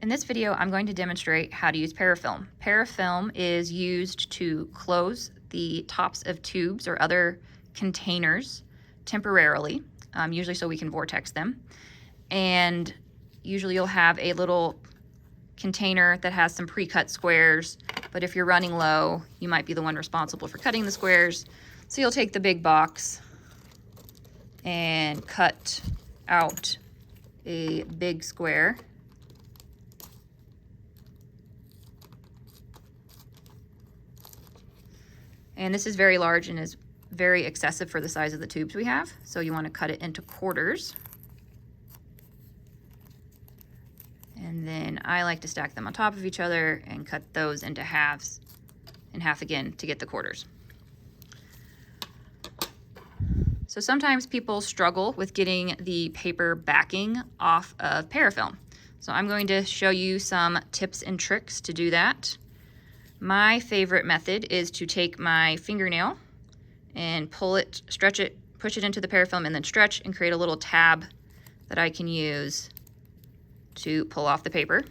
In this video, I'm going to demonstrate how to use Parafilm. Parafilm is used to close the tops of tubes or other containers temporarily, usually so we can vortex them. And usually you'll have a little container that has some pre-cut squares, but if you're running low, you might be the one responsible for cutting the squares. So you'll take the big box and cut out a big square. And this is very large and is very excessive for the size of the tubes we have. So you want to cut it into quarters. And then I like to stack them on top of each other and cut those into halves and half again to get the quarters. So sometimes people struggle with getting the paper backing off of Parafilm. So I'm going to show you some tips and tricks to do that. My favorite method is to take my fingernail and pull it, stretch it, push it into the Parafilm and then stretch and create a little tab that I can use to pull off the paper.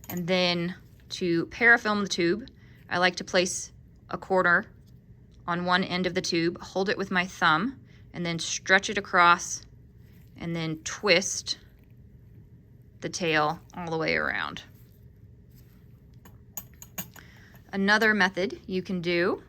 And then to Parafilm the tube, I like to place a quarter on one end of the tube, hold it with my thumb, and then stretch it across and then twist the tail all the way around. Another method you can do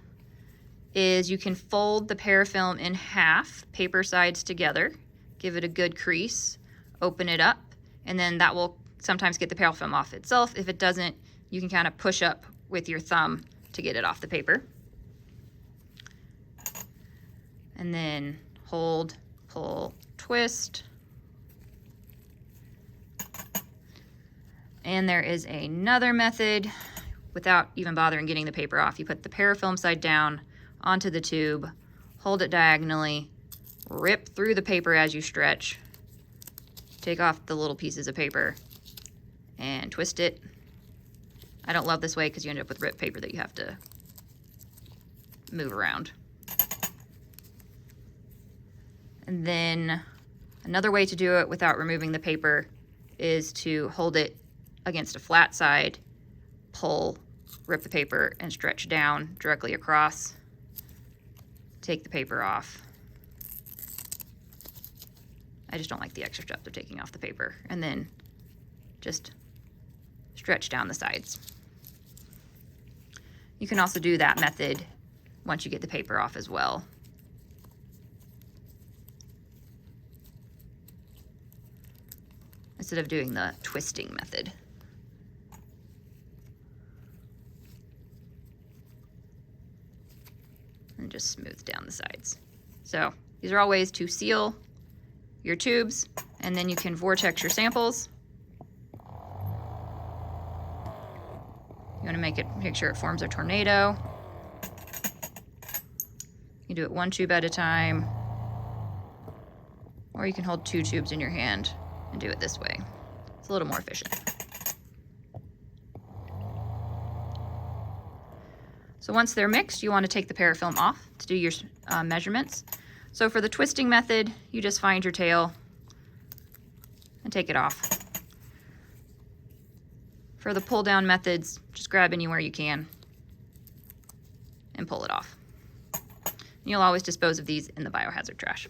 is you can fold the Parafilm in half, paper sides together, give it a good crease, open it up, and then that will sometimes get the Parafilm off itself. If it doesn't, you can kind of push up with your thumb to get it off the paper. And then hold, pull, twist. And there is another method. Without even bothering getting the paper off, you put the Parafilm side down onto the tube, hold it diagonally, rip through the paper as you stretch, take off the little pieces of paper, and twist it. I don't love this way because you end up with ripped paper that you have to move around. And then another way to do it without removing the paper is to hold it against a flat side, pull, rip the paper, and stretch down directly across. Take the paper off. I just don't like the extra steps of taking off the paper. And then just stretch down the sides. You can also do that method once you get the paper off as well. Instead of doing the twisting method. And just smooth down the sides. So these are all ways to seal your tubes, and then you can vortex your samples. You want to make sure it forms a tornado. You do it one tube at a time, or you can hold two tubes in your hand and do it this way. It's a little more efficient. So once they're mixed, you want to take the Parafilm off to do your measurements. So for the twisting method, you just find your tail and take it off. For the pull down methods, just grab anywhere you can and pull it off. You'll always dispose of these in the biohazard trash.